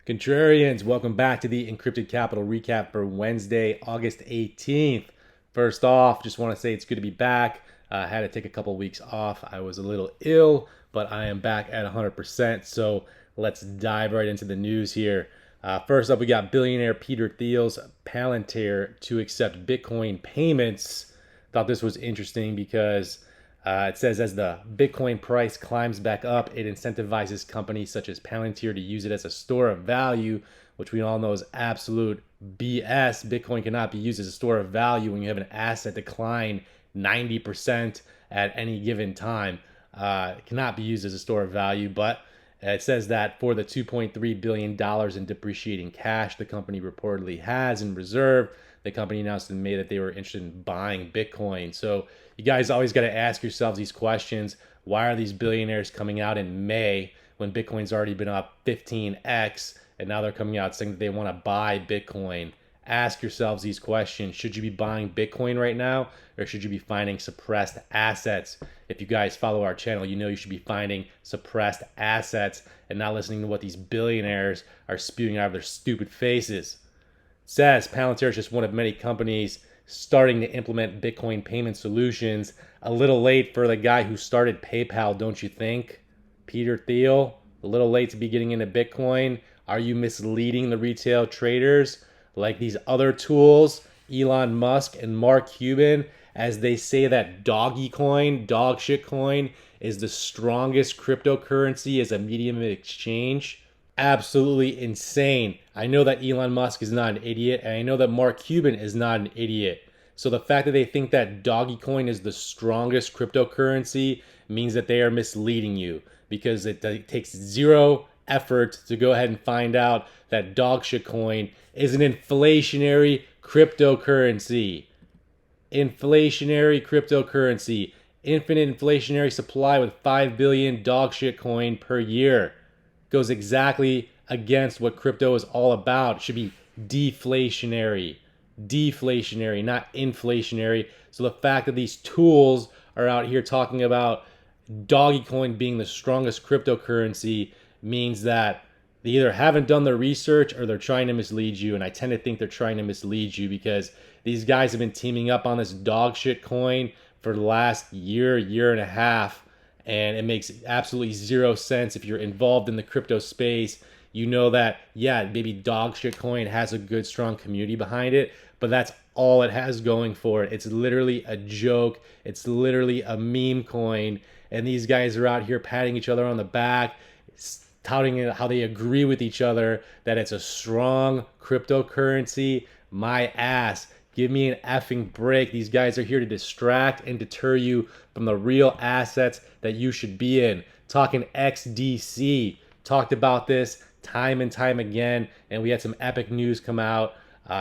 Contrarians, welcome back to the Encrypted Capital recap for Wednesday, August 18th. First off, just want to say it's good to be back. I had to take a couple weeks off. I was a little ill, but I am back at 100%. So let's dive right into the news here. First up, we got billionaire Peter Thiel's Palantir to accept Bitcoin payments. Thought this was interesting because it says as the Bitcoin price climbs back up, it incentivizes companies such as Palantir to use it as a store of value, which we all know is absolute BS. Bitcoin cannot be used as a store of value when you have an asset decline 90% at any given time. It cannot be used as a store of value, but it says that for the $2.3 billion in depreciating cash the company reportedly has in reserve, the company announced in May that they were interested in buying Bitcoin. So you guys always got to ask yourselves these questions. Why are these billionaires coming out in May when Bitcoin's already been up 15x and now they're coming out saying that they want to buy Bitcoin? Ask yourselves these questions. Should you be buying Bitcoin right now, or should you be finding suppressed assets? If you guys follow our channel, you know you should be finding suppressed assets and not listening to what these billionaires are spewing out of their stupid faces. It says Palantir is just one of many companies starting to implement Bitcoin payment solutions. A little late for the guy who started PayPal, don't you think? Peter Thiel, a little late to be getting into Bitcoin. Are you misleading the retail traders like these other tools, Elon Musk and Mark Cuban, as they say that doggy coin, dog shit coin, is the strongest cryptocurrency as a medium of exchange? Absolutely insane. I know that Elon Musk is not an idiot, and I know that Mark Cuban is not an idiot. So the fact that they think that doggy coin is the strongest cryptocurrency means that they are misleading you, because it takes zero effort to go ahead and find out that dog shit coin is an inflationary cryptocurrency. Inflationary cryptocurrency. Infinite inflationary supply with 5 billion dog shit coin per year. Goes exactly against what crypto is all about. It should be deflationary. Deflationary, not inflationary. So the fact that these tools are out here talking about doggy coin being the strongest cryptocurrency means that they either haven't done their research or they're trying to mislead you. And I tend to think they're trying to mislead you because these guys have been teaming up on this dog shit coin for the last year, year and a half. And it makes absolutely zero sense. If you're involved in the crypto space, you know that, yeah, maybe dog shit coin has a good, strong community behind it, but that's all it has going for it. It's literally a joke. It's literally a meme coin. And these guys are out here patting each other on the back, touting how they agree with each other that it's a strong cryptocurrency. My ass. Give me an effing break. These guys are here to distract and deter you from the real assets that you should be in. Talking XDC. Talked about this time and time again, and we had some epic news come out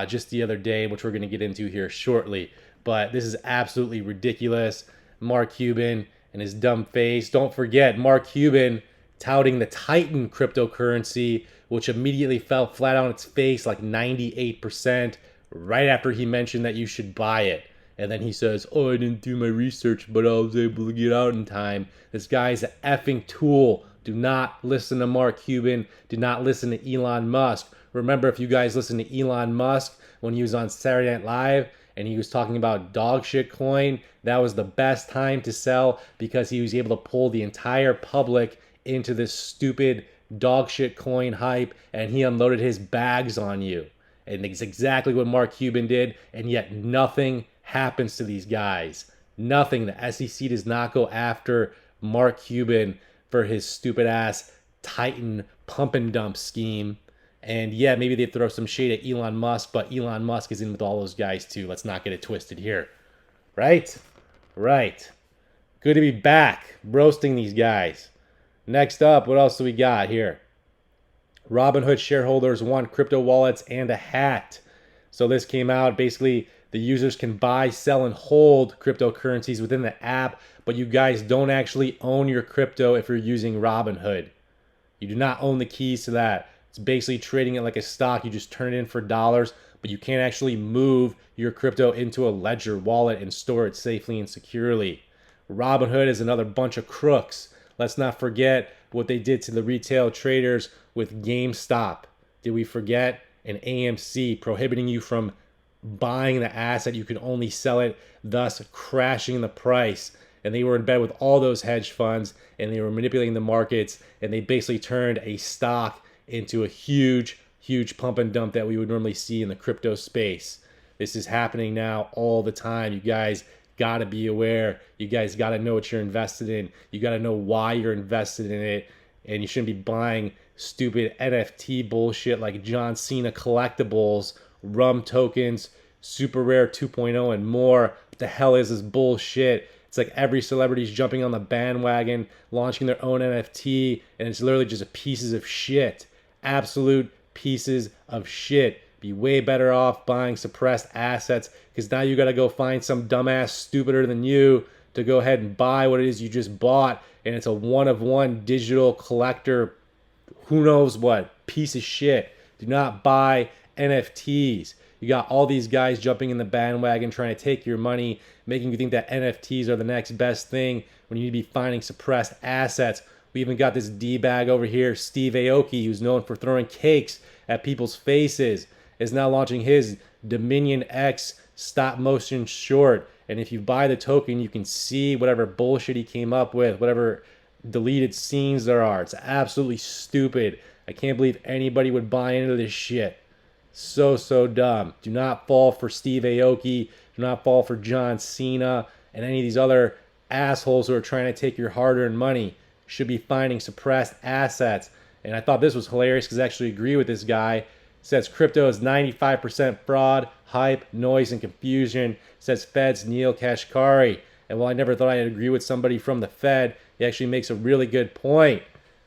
just the other day, which we're going to get into here shortly. But this is absolutely ridiculous. Mark Cuban and his dumb face. Don't forget, Mark Cuban touting the Titan cryptocurrency, which immediately fell flat on its face like 98%. Right after he mentioned that you should buy it. And then he says, oh, I didn't do my research, but I was able to get out in time. This guy's an effing tool. Do not listen to Mark Cuban. Do not listen to Elon Musk. Remember, if you guys listen to Elon Musk when he was on Saturday Night Live and he was talking about dog shit coin, that was the best time to sell because he was able to pull the entire public into this stupid dog shit coin hype, and he unloaded his bags on you. And it's exactly what Mark Cuban did, and yet nothing happens to these guys. Nothing. The SEC does not go after Mark Cuban for his stupid ass Titan pump and dump scheme. And yeah, maybe they throw some shade at Elon Musk, but Elon Musk is in with all those guys too. Let's not get it twisted here. Right? Right. Good to be back roasting these guys. Next up, what else do we got here? Robinhood shareholders want crypto wallets and a hat. So this came out. Basically, the users can buy, sell, and hold cryptocurrencies within the app, but you guys don't actually own your crypto if you're using Robinhood. You do not own the keys to that. It's basically trading it like a stock. You just turn it in for dollars, but you can't actually move your crypto into a ledger wallet and store it safely and securely. Robinhood is another bunch of crooks. Let's not forget what they did to the retail traders with GameStop. Did we forget an AMC prohibiting you from buying the asset? You can only sell it, thus crashing the price. And they were in bed with all those hedge funds, and they were manipulating the markets, and they basically turned a stock into a huge, huge pump and dump that we would normally see in the crypto space. This is happening now all the time. You guys got to be aware. You guys got to know what you're invested in. You got to know why you're invested in it. And you shouldn't be buying stupid NFT bullshit like John Cena collectibles, rum tokens, super rare 2.0 and more. What the hell is this bullshit? It's like every celebrity's jumping on the bandwagon, launching their own NFT, and it's literally just pieces of shit. Absolute pieces of shit. Be way better off buying suppressed assets, because now you got to go find some dumbass stupider than you to go ahead and buy what it is you just bought, and it's a one-of-one digital collector, who knows what, piece of shit. Do not buy NFTs. You got all these guys jumping in the bandwagon trying to take your money, making you think that NFTs are the next best thing when you need to be finding suppressed assets. We even got this D-bag over here, Steve Aoki, who's known for throwing cakes at people's faces, is now launching his Dominion X stop motion short. And if you buy the token, you can see whatever bullshit he came up with, whatever deleted scenes there are. It's absolutely stupid. I can't believe anybody would buy into this shit. So dumb. Do not fall for Steve Aoki. Do not fall for John Cena and any of these other assholes who are trying to take your hard-earned money. You should be finding suppressed assets. And I thought this was hilarious because I actually agree with this guy. It says crypto is 95% fraud, hype, noise, and confusion. Says Fed's Neil Kashkari. And while I never thought I'd agree with somebody from the Fed, he actually makes a really good point.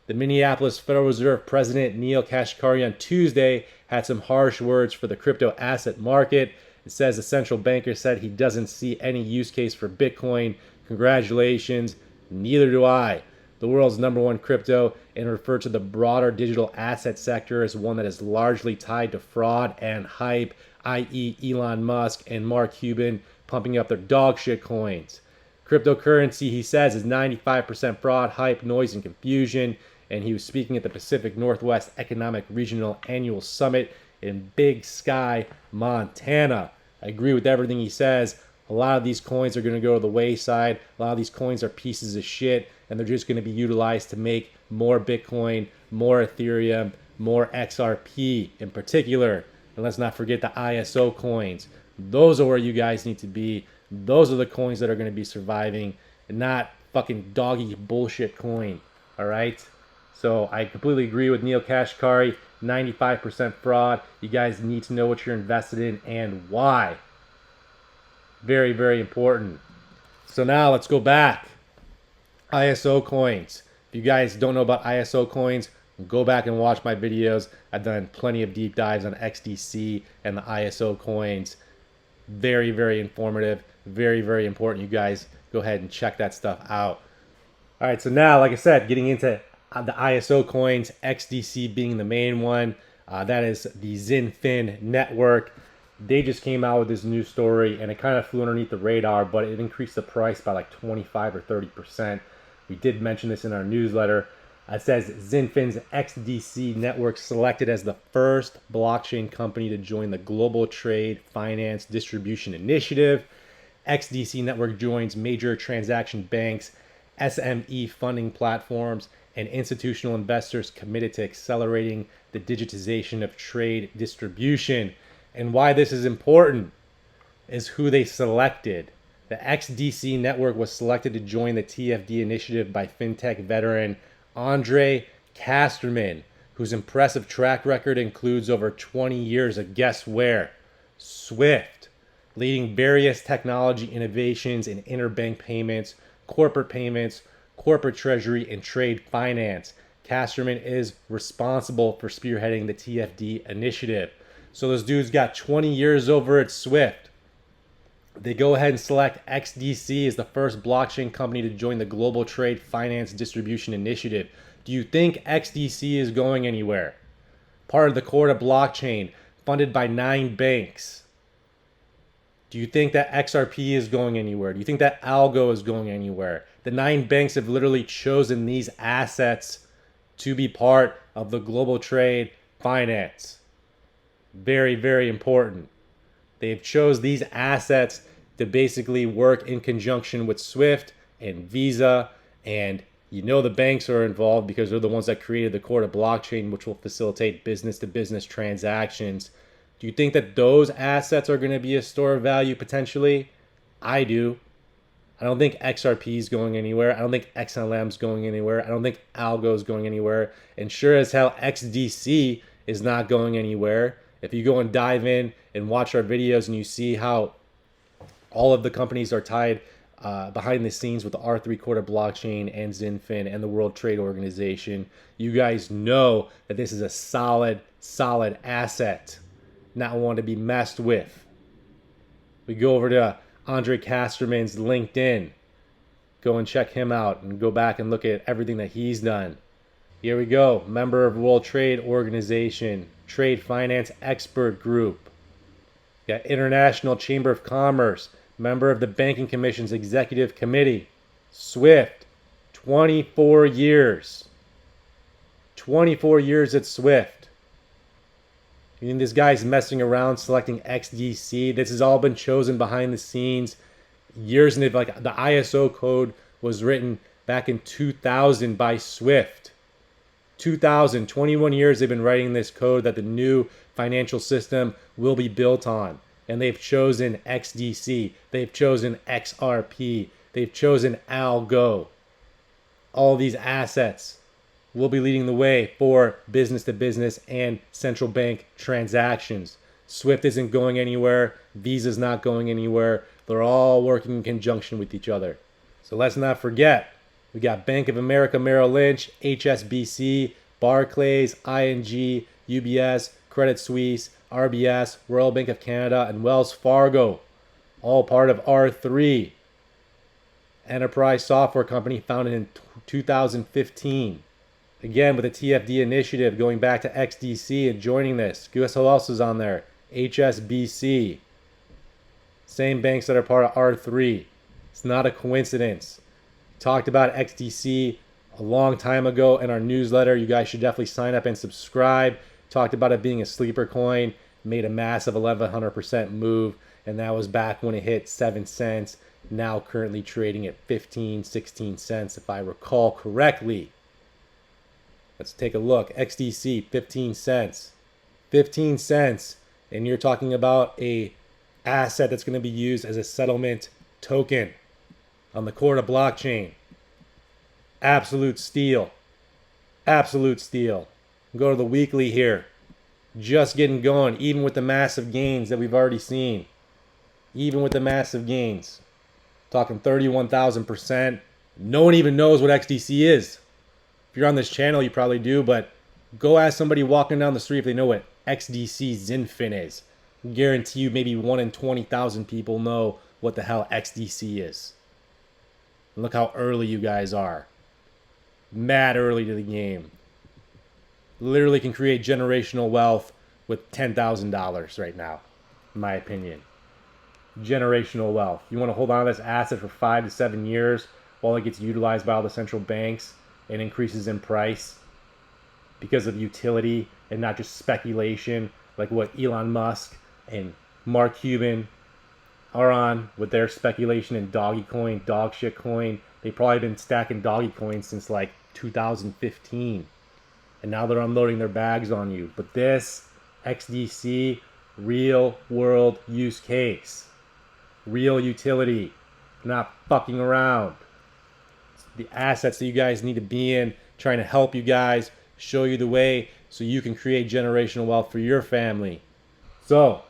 The Minneapolis Federal Reserve President Neil Kashkari on Tuesday had some harsh words for the crypto asset market. It says the central banker said he doesn't see any use case for Bitcoin. Congratulations, neither do I. The world's number one crypto, and referred to the broader digital asset sector as one that is largely tied to fraud and hype, i.e. Elon Musk and Mark Cuban pumping up their dog shit coins. Cryptocurrency, he says, is 95% fraud, hype, noise, and confusion. And he was speaking at the Pacific Northwest Economic Regional Annual Summit in Big Sky, Montana. I agree with everything he says. A lot of these coins are going to go to the wayside. A lot of these coins are pieces of shit, and they're just going to be utilized to make more Bitcoin, more Ethereum, more XRP in particular. And let's not forget the ISO coins. Those are where you guys need to be. Those are the coins that are going to be surviving, and not fucking doggy bullshit coin. All right? So I completely agree with Neil Kashkari. 95% fraud. You guys need to know what you're invested in and why. Very, very important. So now let's go back. ISO coins. If you guys don't know about ISO coins, go back and watch my videos. I've done plenty of deep dives on XDC and the ISO coins. Very, very informative. Very, very important. You guys go ahead and check that stuff out. All right, so now, like I said, getting into the ISO coins, XDC being the main one. That is the XinFin network. They just came out with this new story, and it kind of flew underneath the radar, but it increased the price by like 25 or 30%. We did mention this in our newsletter. It says XinFin's XDC network selected as the first blockchain company to join the Global Trade Finance Distribution Initiative. XDC network joins major transaction banks, SME funding platforms, and institutional investors committed to accelerating the digitization of trade distribution. And why this is important is who they selected. The XDC network was selected to join the TFD initiative by fintech veteran Andre Casterman, whose impressive track record includes over 20 years of guess where? Swift, leading various technology innovations in interbank payments, corporate treasury, and trade finance. Casterman is responsible for spearheading the TFD initiative. So those dudes got 20 years over at Swift. They go ahead and select XDC as the first blockchain company to join the Global Trade Finance Distribution Initiative. Do you think XDC is going anywhere? Part of the core to blockchain, funded by 9 banks. Do you think that XRP is going anywhere? Do you think that Algo is going anywhere? The 9 banks have literally chosen these assets to be part of the Global Trade finance. Very, very important. They've chose these assets to basically work in conjunction with Swift and Visa, and you know the banks are involved because they're the ones that created the core to blockchain, which will facilitate business-to-business transactions. Do you think that those assets are going to be a store of value potentially? I do. I don't think XRP is going anywhere. I don't think XLM is going anywhere. I don't think Algo is going anywhere. And sure as hell, XDC is not going anywhere. If you go and dive in and watch our videos and you see how all of the companies are tied behind the scenes with the R3 Quarter blockchain and Zinfin and the World Trade Organization, you guys know that this is a solid asset, not one to be messed with. We go over to Andre Casterman's LinkedIn. Go and check him out and go back and look at everything that he's done. Here we go. Member of World Trade Organization, Trade Finance Expert Group. Got International Chamber of Commerce, member of the Banking Commission's Executive Committee. Swift, 24 years. 24 years at Swift. You think this guy's messing around selecting XDC? This has all been chosen behind the scenes years in advance. Like the ISO code was written back in 2000 by Swift. 2000, 21 years they've been writing this code that the new financial system will be built on. And they've chosen XDC. They've chosen XRP. They've chosen Algo. All these assets will be leading the way for business to business and central bank transactions. Swift isn't going anywhere. Visa's not going anywhere. They're all working in conjunction with each other. So let's not forget, we got Bank of America Merrill Lynch, HSBC, Barclays, ING, UBS, Credit Suisse, RBS, Royal Bank of Canada, and Wells Fargo. All part of R3, enterprise software company founded in 2015. Again, with the TFD initiative, going back to XDC and joining this. Guess who else is on there? HSBC. Same banks that are part of R3. It's not a coincidence. Talked about XDC a long time ago in our newsletter. You guys should definitely sign up and subscribe. Talked about it being a sleeper coin. Made a massive 1100% move. And that was back when it hit 7 cents. Now currently trading at 15, 16 cents if I recall correctly. Let's take a look. XDC, 15 cents. 15 cents. And you're talking about a asset that's going to be used as a settlement token on the core to blockchain. Absolute steal. Absolute steal. Go to the weekly here. Just getting going, even with the massive gains that we've already seen. Even with the massive gains. Talking 31,000%. No one even knows what XDC is. If you're on this channel, you probably do, but go ask somebody walking down the street if they know what XDC Zinfin is. I guarantee you maybe 1 in 20,000 people know what the hell XDC is. And look how early you guys are. Mad early to the game. Literally can create generational wealth with $10,000 right now, in my opinion. Generational wealth. You want to hold on to this asset for 5 to 7 years while it gets utilized by all the central banks and increases in price because of utility and not just speculation like what Elon Musk and Mark Cuban are on with their speculation in doggy coin, dog shit coin. They've probably been stacking doggy coins since like 2015. And now they're unloading their bags on you. But this XDC, real world use case. Real utility. Not fucking around. The assets that you guys need to be in, trying to help you guys, show you the way so you can create generational wealth for your family. So,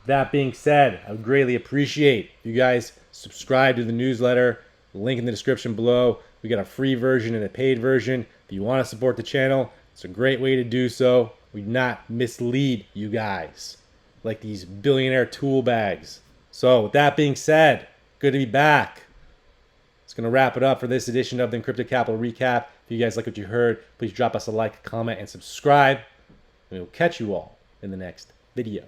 that being said, I would greatly appreciate if you guys subscribe to the newsletter. Link in the description below. We got a free version and a paid version. If you want to support the channel, it's a great way to do so. We do not mislead you guys like these billionaire tool bags. So, with that being said, good to be back. It's going to wrap it up for this edition of the Encrypted Capital Recap. If you guys like what you heard, please drop us a like, comment, and subscribe. And we'll catch you all in the next video.